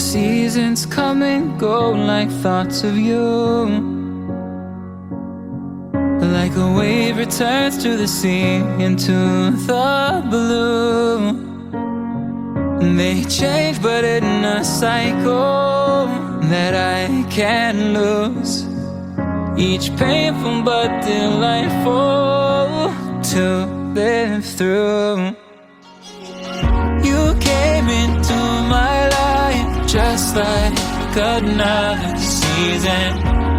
seasons come and go like thoughts of you. Like a wave returns to the sea, into the blue. They change but in a cycle that I can't lose. Each painful but delightful to live through. You came into my life just like another season.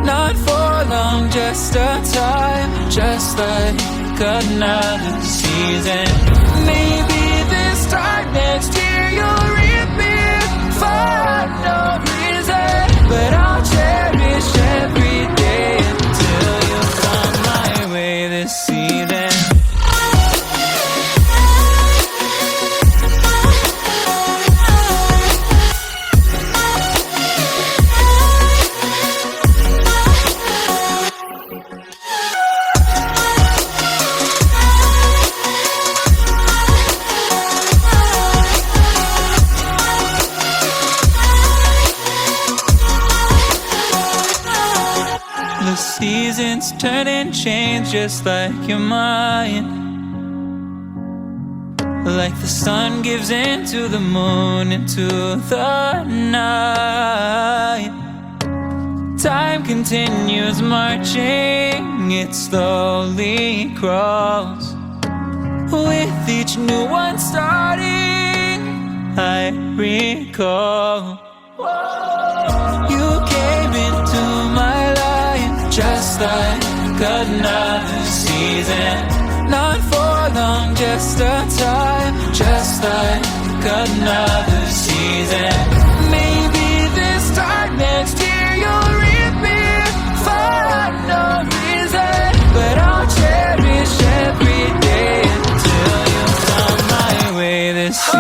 Not for long, just a time, just like another season. Maybe this time next year you'll reappear for no reason, but I'll cherish every day until you come my way this season. The seasons turn and change just like your mind. Like the sun gives into the moon, into the night. Time continues marching, it slowly crawls. With each new one starting, I recall. You came into my life just like another season. Not for long, just a time, just like another season. Maybe this time next year you'll reappear for no reason, but I'll cherish every day until you come my way this season.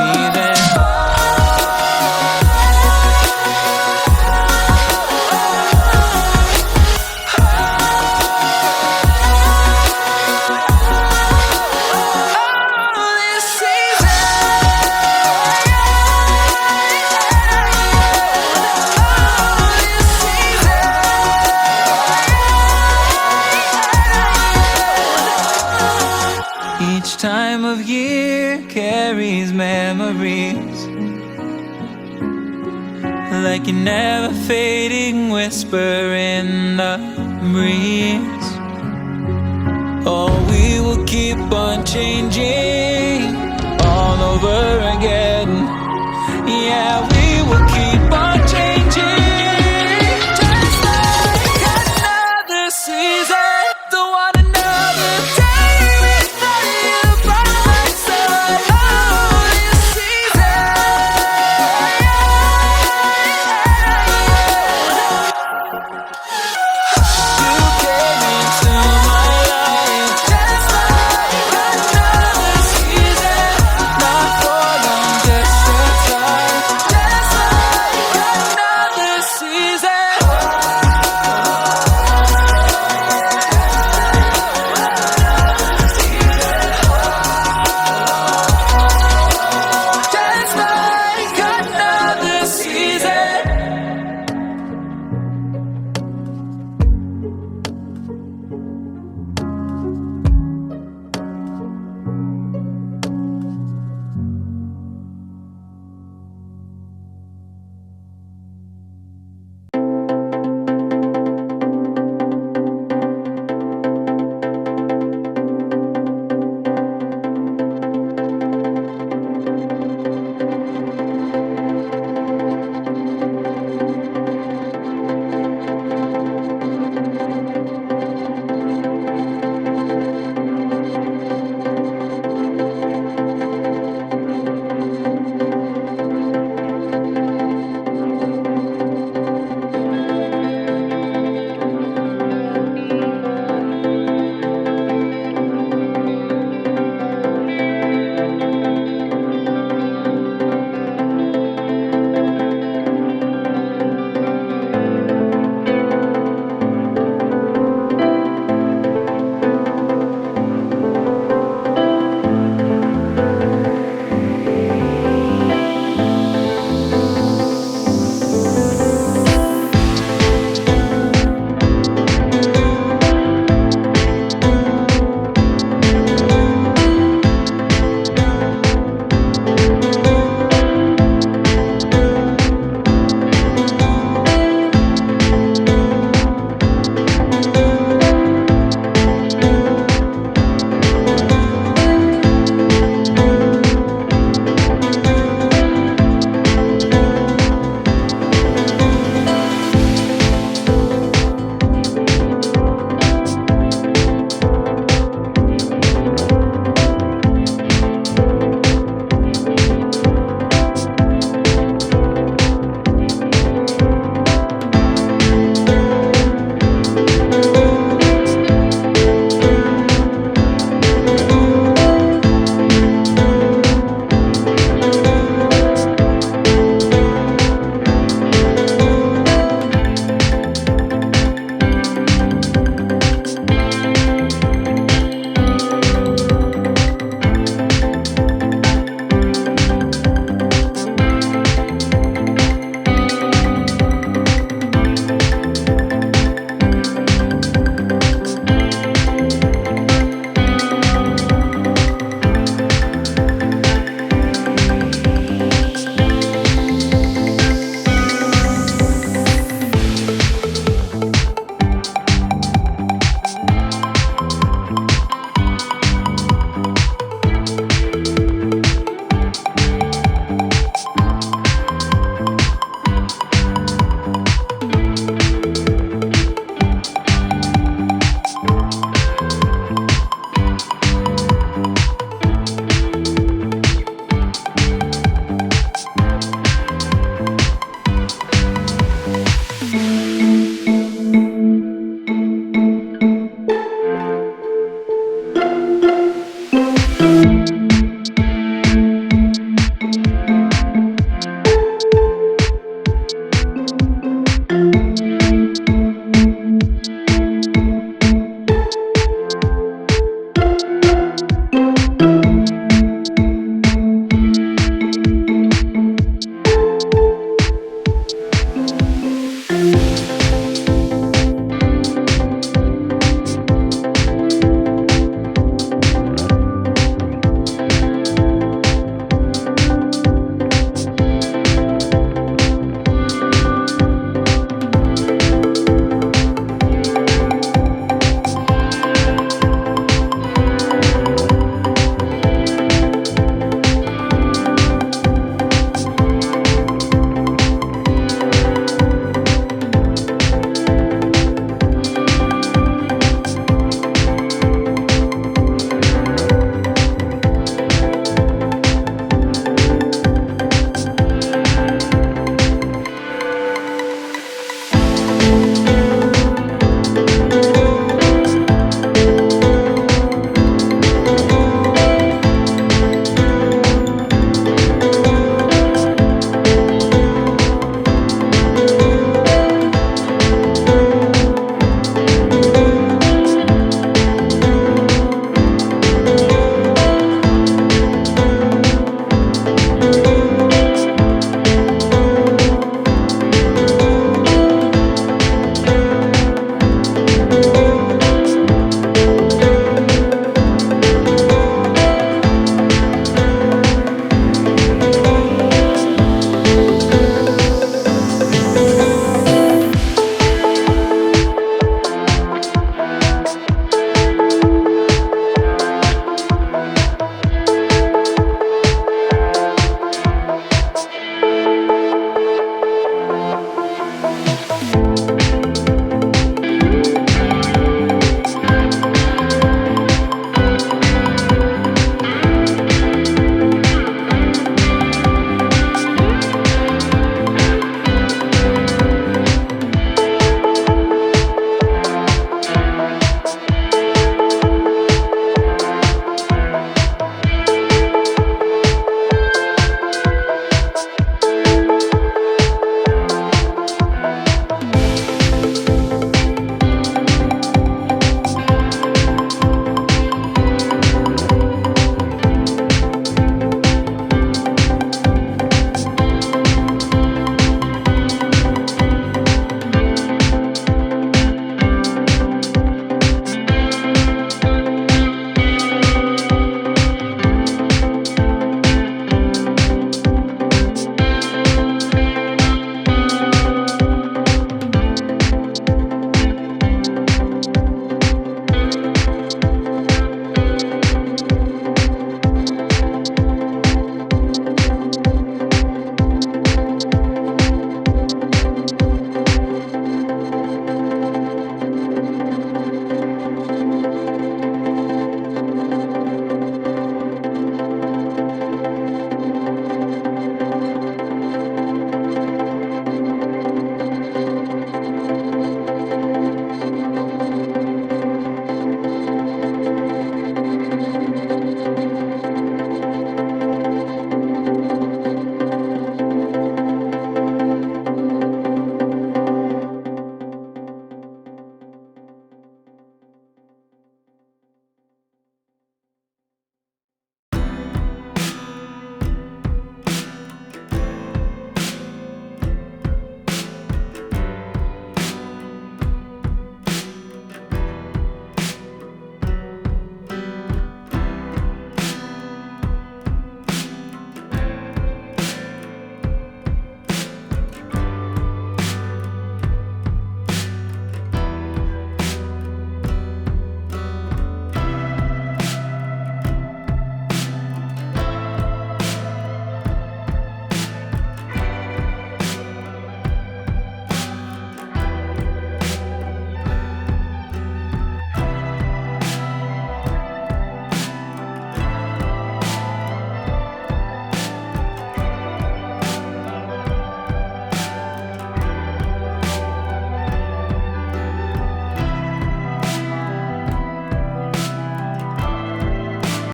Each time of year carries memories, like a never fading whisper in the breeze. Oh, we will keep on changing all over again. Yeah, we will keep on changing, just like another season. Don't want another day without you by my side. Oh, this season. You came into my life just like you.